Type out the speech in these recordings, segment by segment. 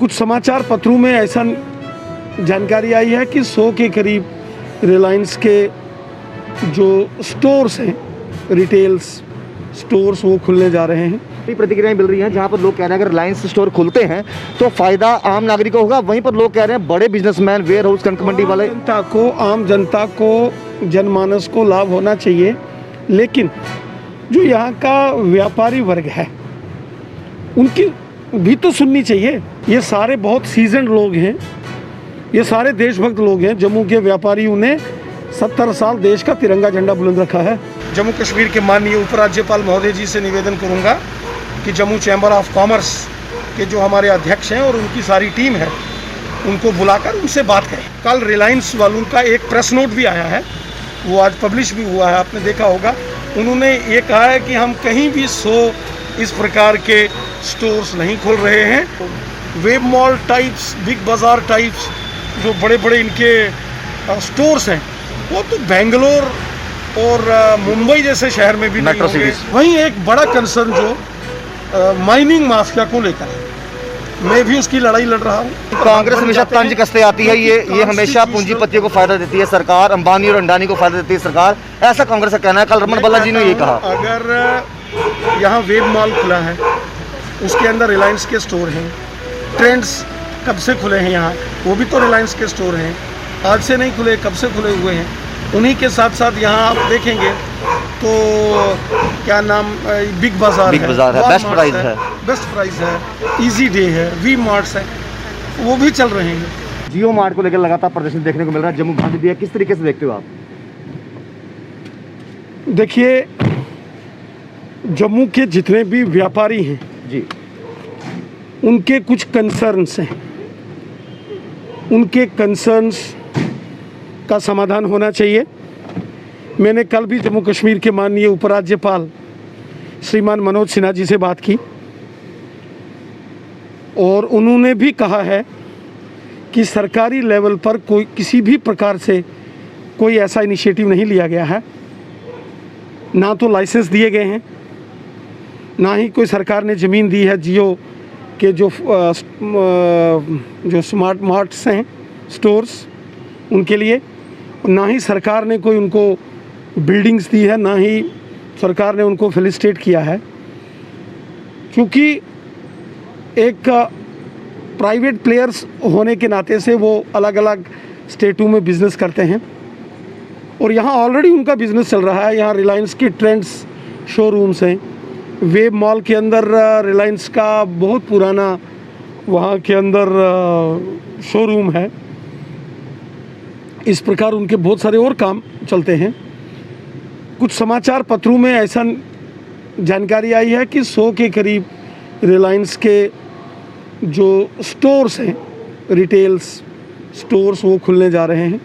कुछ समाचार पत्रों में ऐसा जानकारी आई है कि 100 के करीब रिलायंस के जो स्टोर्स हैं, रिटेल्स स्टोर्स, वो खुलने जा रहे हैं। प्रतिक्रियाएं मिल रही हैं जहां पर लोग कह रहे हैं अगर रिलायंस स्टोर खुलते हैं तो फायदा आम नागरिक को होगा, वहीं पर लोग कह रहे हैं बड़े बिजनेसमैन, वेयर हाउस, कनक मंडी वाले, आम जनता को, जनमानस को लाभ होना चाहिए। लेकिन जो यहाँ का व्यापारी वर्ग है उनकी भी तो सुननी चाहिए। ये सारे बहुत सीजन्ड लोग हैं, ये सारे देशभक्त लोग हैं। जम्मू के व्यापारियों ने 70 साल देश का तिरंगा झंडा बुलंद रखा है। जम्मू कश्मीर के माननीय उपराज्यपाल महोदय जी से निवेदन करूंगा कि जम्मू चैम्बर ऑफ कॉमर्स के जो हमारे अध्यक्ष हैं और उनकी सारी टीम है, उनको बुलाकर उनसे बात करें। कल रिलायंस वालों का एक प्रेस नोट भी आया है, वो आज पब्लिश भी हुआ है, आपने देखा होगा। उन्होंने ये कहा है कि हम कहीं भी 100 इस प्रकार के स्टोर्स नहीं खोल रहे हैं। वेब मॉल टाइप्स, बिग बाज़ार टाइप्स जो बड़े बड़े इनके स्टोर्स हैं, वो तो बेंगलोर और मुंबई जैसे शहर में भी नहीं होंगे। वहीं एक बड़ा कंसर्न जो माइनिंग माफिया को लेकर है, मैं भी उसकी लड़ाई लड़ रहा हूँ। कांग्रेस हमेशा तंज कसते आती है, ये हमेशा पूंजीपतियों को फायदा देती है सरकार, अंबानी और अंडानी को फायदा देती है सरकार, ऐसा कांग्रेस का कहना है। कल रमन बाला जी ने ये कहा। अगर यहाँ वेब मॉल खुला है, उसके अंदर रिलायंस के स्टोर हैं, ट्रेंड्स कब से खुले हैं यहाँ, वो भी तो रिलायंस के स्टोर हैं, आज से नहीं खुले, कब से खुले हुए हैं। उन्हीं के साथ साथ यहाँ आप देखेंगे तो क्या नाम, बिग बाज़ार है, बेस्ट प्राइस है, इजी डे है, वी मार्ट्स है, वो भी चल रहे हैं। जियो मार्ट को लेकर लगातार प्रदर्शन देखने को मिल रहा है, जम्मू भांति दिया, किस तरीके से देखते हो आप? देखिए, जम्मू के जितने भी व्यापारी हैं जी, उनके कुछ कंसर्न्स हैं, उनके कंसर्न्स का समाधान होना चाहिए। मैंने कल भी जम्मू कश्मीर के माननीय उपराज्यपाल श्रीमान मनोज सिन्हा जी से बात की और उन्होंने भी कहा है कि सरकारी लेवल पर कोई किसी भी प्रकार से कोई ऐसा इनिशिएटिव नहीं लिया गया है, ना तो लाइसेंस दिए गए हैं, ना ही कोई सरकार ने ज़मीन दी है जियो के जो स्मार्ट मार्ट्स हैं, स्टोर्स, उनके लिए, ना ही सरकार ने कोई उनको बिल्डिंग्स दी है, ना ही सरकार ने उनको फेलिसिटेट किया है। क्योंकि एक प्राइवेट प्लेयर्स होने के नाते से वो अलग अलग स्टेटों में बिज़नेस करते हैं और यहाँ ऑलरेडी उनका बिज़नेस चल रहा है। यहाँ रिलायंस के ट्रेंड्स शोरूम्स हैं, वेब मॉल के अंदर रिलायंस का बहुत पुराना वहाँ के अंदर शोरूम है। इस प्रकार उनके बहुत सारे और काम चलते हैं। कुछ समाचार पत्रों में ऐसा जानकारी आई है कि 100 के करीब रिलायंस के जो स्टोर्स हैं, रिटेल्स स्टोर्स, वो खुलने जा रहे हैं।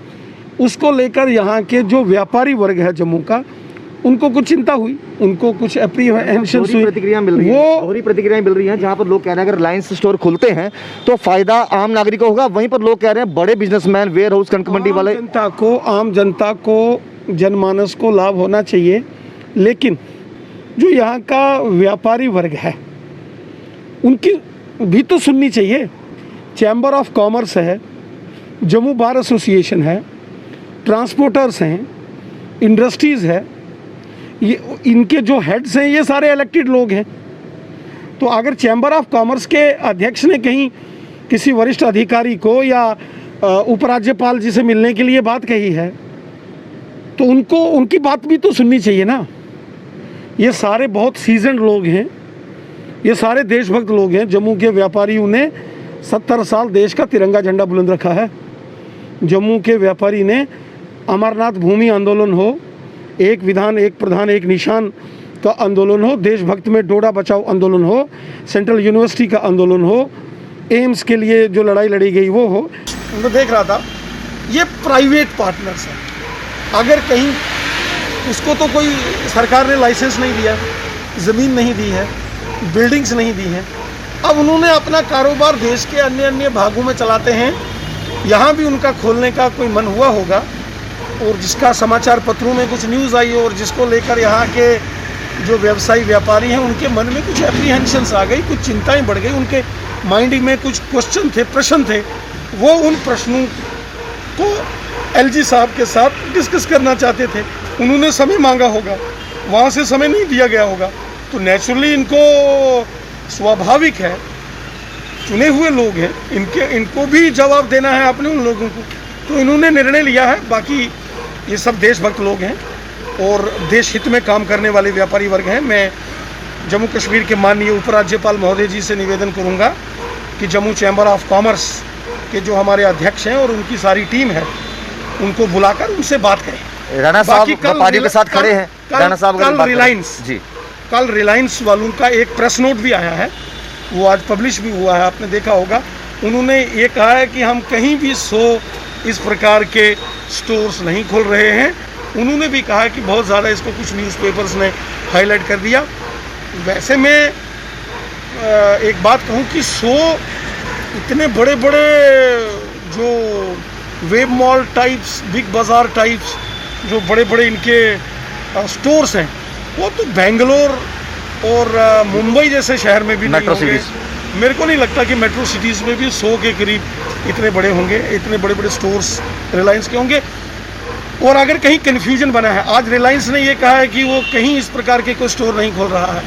उसको लेकर यहाँ के जो व्यापारी वर्ग है जम्मू का, उनको कुछ चिंता हुई, उनको कुछ एप्रीहेंशन हुई। प्रतिक्रिया मिल रही हैं जहां पर लोग कह रहे हैं अगर रिलायंस स्टोर खुलते हैं तो फायदा आम नागरिक को होगा, वहीं पर लोग कह रहे हैं बड़े बिजनेसमैन, वेयर हाउस, कनक मंडी वाले, आम जनता को, जनमानस को लाभ होना चाहिए। लेकिन जो यहाँ का व्यापारी वर्ग है उनकी भी तो सुननी चाहिए। चैम्बर ऑफ कॉमर्स है, जम्मू बार एसोसिएशन है, ट्रांसपोर्टर्स हैं, इंडस्ट्रीज़ है, ये इनके जो हेड्स हैं ये सारे इलेक्टेड लोग हैं। तो अगर चैम्बर ऑफ कॉमर्स के अध्यक्ष ने कहीं किसी वरिष्ठ अधिकारी को या उपराज्यपाल जी से मिलने के लिए बात कही है तो उनको उनकी बात भी तो सुननी चाहिए ना। ये सारे बहुत सीजन्ड लोग हैं, ये सारे देशभक्त लोग हैं। जम्मू के व्यापारियों ने 70 साल देश का तिरंगा झंडा बुलंद रखा है। जम्मू के व्यापारी ने अमरनाथ भूमि आंदोलन हो, एक विधान एक प्रधान एक निशान का आंदोलन हो, देशभक्त में डोडा बचाओ आंदोलन हो, सेंट्रल यूनिवर्सिटी का आंदोलन हो, एम्स के लिए जो लड़ाई लड़ी गई वो हो। मैं देख रहा था, ये प्राइवेट पार्टनर्स हैं। अगर कहीं उसको तो कोई सरकार ने लाइसेंस नहीं दिया, ज़मीन नहीं दी है, बिल्डिंग्स नहीं दी हैं, अब उन्होंने अपना कारोबार देश के अन्य अन्य भागों में चलाते हैं। यहाँ भी उनका खोलने का कोई मन हुआ होगा और जिसका समाचार पत्रों में कुछ न्यूज़ आई और जिसको लेकर यहाँ के जो व्यवसायी व्यापारी हैं उनके मन में कुछ एप्रीहेंशंस आ गई, कुछ चिंताएं बढ़ गई, उनके माइंड में कुछ क्वेश्चन थे, प्रश्न थे, वो उन प्रश्नों को एलजी साहब के साथ डिस्कस करना चाहते थे। उन्होंने समय मांगा होगा, वहाँ से समय नहीं दिया गया होगा, तो नेचुरली इनको स्वाभाविक है, चुने हुए लोग हैं, इनको भी जवाब देना है अपने उन लोगों को, तो इन्होंने निर्णय लिया है। बाकी ये सब देशभक्त लोग हैं और देश हित में काम करने वाले व्यापारी वर्ग हैं। मैं जम्मू कश्मीर के माननीय उपराज्यपाल महोदय जी से निवेदन करूंगा कि जम्मू चैम्बर ऑफ कॉमर्स के जो हमारे अध्यक्ष हैं और उनकी सारी टीम है, उनको बुलाकर उनसे बात करें। राणा साहब व्यापारियों के साथ खड़े हैं। राणा साहब कल रिलायंस वालों का एक प्रेस नोट भी आया है, वो आज पब्लिश भी हुआ है, आपने देखा होगा। उन्होंने ये कहा है कि हम कहीं भी 100 इस प्रकार के स्टोर्स नहीं खोल रहे हैं। उन्होंने भी कहा कि बहुत ज़्यादा इसको कुछ न्यूज़पेपर्स ने हाईलाइट कर दिया। वैसे मैं एक बात कहूँ कि 100 इतने बड़े बड़े जो वेब मॉल टाइप्स, बिग बाज़ार टाइप्स, जो बड़े बड़े इनके स्टोर्स हैं, वो तो बेंगलोर और मुंबई जैसे शहर में भी नहीं होंगे। मेरे को नहीं लगता कि मेट्रो सिटीज़ में भी 100 के करीब इतने बड़े होंगे, इतने बड़े बड़े स्टोर्स रिलायंस के होंगे। और अगर कहीं कन्फ्यूजन बना है, आज रिलायंस ने ये कहा है कि वो कहीं इस प्रकार के कोई स्टोर नहीं खोल रहा है,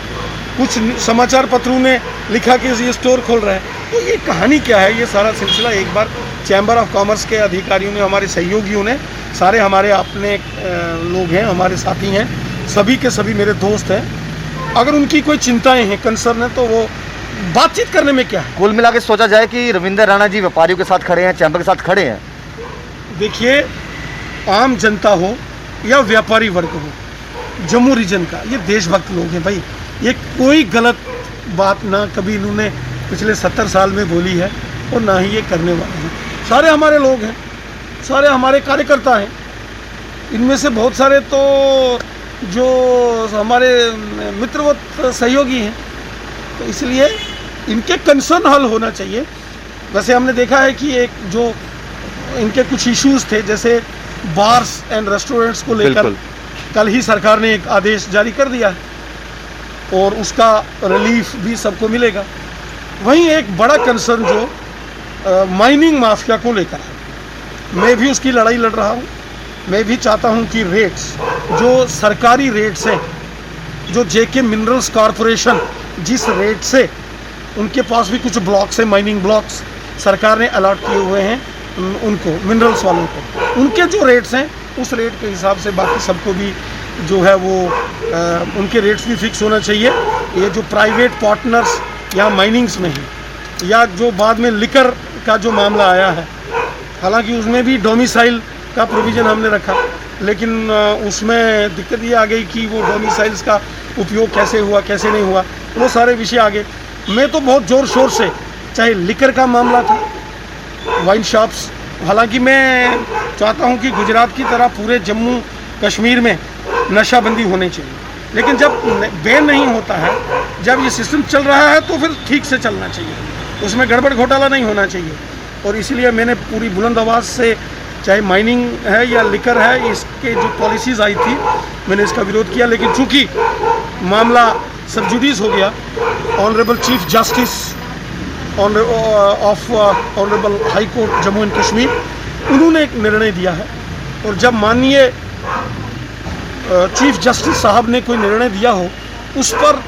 कुछ समाचार पत्रों ने लिखा कि ये स्टोर खोल रहा है, तो ये कहानी क्या है? ये सारा सिलसिला एक बार चैम्बर ऑफ कॉमर्स के अधिकारियों ने, हमारे सहयोगियों ने, सारे हमारे अपने लोग हैं, हमारे साथी हैं, सभी के सभी मेरे दोस्त हैं, अगर उनकी कोई चिंताएं हैं, कंसर्न है, तो वो बातचीत करने में क्या है। कुल मिला के सोचा जाए कि रविंदर राणा जी व्यापारियों के साथ खड़े हैं, चैम्बर के साथ खड़े हैं। देखिए, आम जनता हो या व्यापारी वर्ग हो, जम्मू रीजन का, ये देशभक्त लोग हैं भाई। ये कोई गलत बात ना कभी इन्होंने पिछले 70 साल में बोली है और ना ही ये करने वाले हैं। सारे हमारे लोग हैं, सारे हमारे कार्यकर्ता हैं। इनमें से बहुत सारे तो जो हमारे मित्रवत सहयोगी हैं, तो इसलिए इनके कंसर्न हल होना चाहिए। वैसे हमने देखा है कि एक जो इनके कुछ इश्यूज थे, जैसे बार्स एंड रेस्टोरेंट्स को लेकर कल ही सरकार ने एक आदेश जारी कर दिया है और उसका रिलीफ भी सबको मिलेगा। वहीं एक बड़ा कंसर्न जो माइनिंग माफिया को लेकर है, मैं भी उसकी लड़ाई लड़ रहा हूँ। मैं भी चाहता हूँ कि रेट्स, जो सरकारी रेट्स हैं, जो जेके मिनरल्स कॉरपोरेशन जिस रेट से, उनके पास भी कुछ ब्लॉक्स हैं, माइनिंग ब्लॉक्स सरकार ने अलॉट किए हुए हैं उनको, मिनरल्स वालों को, उनके जो रेट्स हैं उस रेट के हिसाब से बाकी सबको भी जो है वो उनके रेट्स भी फिक्स होना चाहिए। ये जो प्राइवेट पार्टनर्स या माइनिंग्स में हैं, या जो बाद में लिकर का जो मामला आया है, हालांकि उसमें भी डोमिसाइल का प्रोविज़न हमने रखा, लेकिन उसमें दिक्कत ये आ गई कि वो डोमिसाइल्स का उपयोग कैसे हुआ, कैसे नहीं हुआ, वो सारे विषय आ गए। मैं तो बहुत ज़ोर शोर से, चाहे लिकर का मामला था, वाइन शॉप्स, हालांकि मैं चाहता हूं कि गुजरात की तरह पूरे जम्मू कश्मीर में नशाबंदी होनी चाहिए, लेकिन जब बैन नहीं होता है, जब ये सिस्टम चल रहा है, तो फिर ठीक से चलना चाहिए, उसमें गड़बड़ घोटाला नहीं होना चाहिए। और इसलिए मैंने पूरी बुलंद आवाज़ से, चाहे माइनिंग है या लिकर है, इसके जो पॉलिसीज़ आई थी, मैंने इसका विरोध किया। लेकिन चूँकि मामला सब जुडिस हो गया, honourable chief justice of honourable high court Jammu and Kashmir, उन्होंने एक निर्णय दिया है, और जब माननीय चीफ जस्टिस साहब ने कोई निर्णय दिया हो, उस पर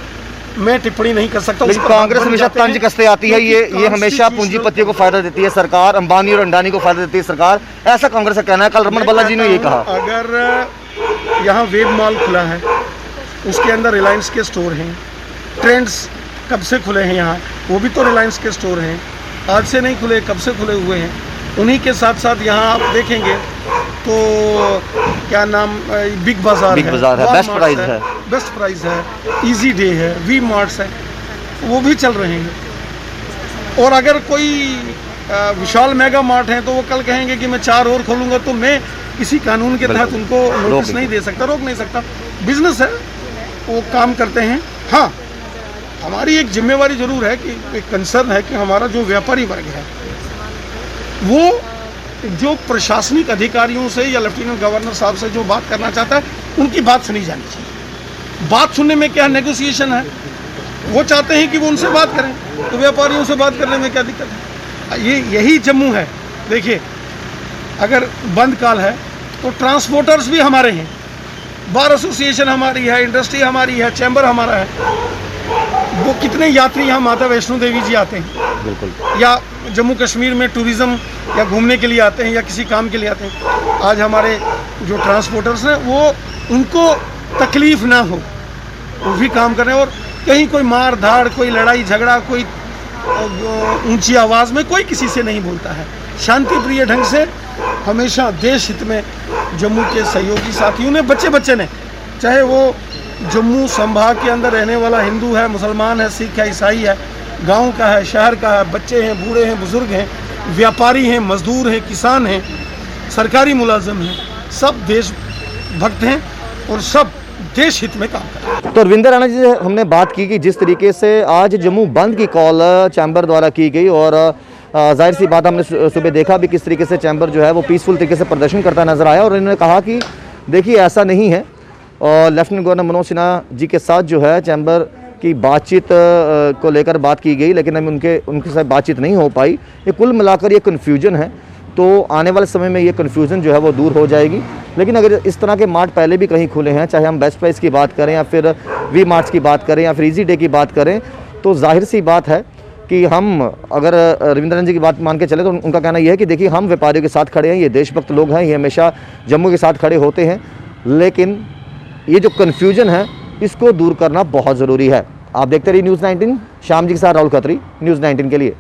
मैं टिप्पणी नहीं कर सकता। लेकिन कांग्रेस हमेशा तंज कसते आती है, ये हमेशा पूंजीपतियों को फायदा देती है सरकार, अंबानी और अंडानी को फायदा देती है सरकार, ऐसा कांग्रेस का कहना है। कल रमन बाला जी ने ये कहा। अगर यहाँ वेब मॉल खुला है, उसके अंदर रिलायंस के स्टोर हैं, ट्रेंड्स कब से खुले हैं यहाँ, वो भी तो रिलायंस के स्टोर हैं, आज से नहीं खुले, कब से खुले हुए हैं। उन्हीं के साथ साथ यहाँ आप देखेंगे तो क्या नाम, बिग बाज़ार है, बेस्ट प्राइस है, इजी डे है, वी मार्ट्स है, वो भी चल रहे हैं। और अगर कोई विशाल मेगा मार्ट है, तो वो कल कहेंगे कि मैं 4 और खोलूँगा, तो मैं किसी कानून के तहत उनको नोटिस नहीं दे सकता, रोक नहीं सकता। बिजनेस है, वो काम करते हैं। हाँ, हमारी एक जिम्मेवारी जरूर है कि एक कंसर्न है कि हमारा जो व्यापारी वर्ग है, वो जो प्रशासनिक अधिकारियों से या लेफ्टिनेंट गवर्नर साहब से जो बात करना चाहता है, उनकी बात सुनी जानी चाहिए। बात सुनने में क्या नेगोशिएशन है, वो चाहते हैं कि वो उनसे बात करें, तो व्यापारियों से बात करने में क्या दिक्कत है। यही जम्मू है। देखिए, अगर बंद काल है तो ट्रांसपोर्टर्स भी हमारे हैं, बार एसोसिएशन हमारी है, इंडस्ट्री हमारी है, चैम्बर हमारा है। वो कितने यात्री यहाँ माता वैष्णो देवी जी आते हैं, बिल्कुल, या जम्मू कश्मीर में टूरिज़्म या घूमने के लिए आते हैं या किसी काम के लिए आते हैं। आज हमारे जो ट्रांसपोर्टर्स हैं वो उनको तकलीफ़ ना हो, वो भी काम कर रहे हैं। और कहीं कोई मार धाड़, कोई लड़ाई झगड़ा, कोई ऊंची आवाज़ में कोई किसी से नहीं बोलता है। शांति प्रिय ढंग से हमेशा देश हित में जम्मू के सहयोगी साथियों ने, बच्चे ने, चाहे वो जम्मू संभाग के अंदर रहने वाला हिंदू है, मुसलमान है, सिख है, ईसाई है, गांव का है, शहर का है, बच्चे हैं, बूढ़े हैं, बुजुर्ग हैं, व्यापारी हैं, मजदूर हैं, किसान हैं, सरकारी मुलाजिम हैं, सब देशभक्त हैं और सब देश हित में काम कर रहे हैं। तो रविंदर राणा जी से हमने बात की कि जिस तरीके से आज जम्मू बंद की कॉल चैम्बर द्वारा की गई, और जाहिर सी बात हमने सुबह देखा भी किस तरीके से चैम्बर जो है वो पीसफुल तरीके से प्रदर्शन करता नजर आया। और इन्होंने कहा कि देखिए ऐसा नहीं है, और लेफ्टिनेंट गवर्नर मनोज सिन्हा जी के साथ जो है चैम्बर की बातचीत को लेकर बात की गई, लेकिन अभी उनके साथ बातचीत नहीं हो पाई। ये कुल मिलाकर ये कन्फ्यूजन है, तो आने वाले समय में ये कन्फ्यूजन जो है वो दूर हो जाएगी। लेकिन अगर इस तरह के मार्ट पहले भी कहीं खुले हैं, चाहे हम बेस्ट प्राइस की बात करें या फिर वी मार्ट्स की बात करें या फिर ईजी डे की बात करें, तो जाहिर सी बात है कि हम अगर रविंद्रन जी की बात मान के चले तो उनका कहना यह है कि देखिए हम व्यापारियों के साथ खड़े हैं, ये देशभक्त लोग हैं, ये हमेशा जम्मू के साथ खड़े होते हैं, लेकिन ये जो कन्फ्यूजन है इसको दूर करना बहुत ज़रूरी है। आप देखते रहिए न्यूज़ 19, श्याम जी के साथ राहुल खत्री, न्यूज़ 19 के लिए।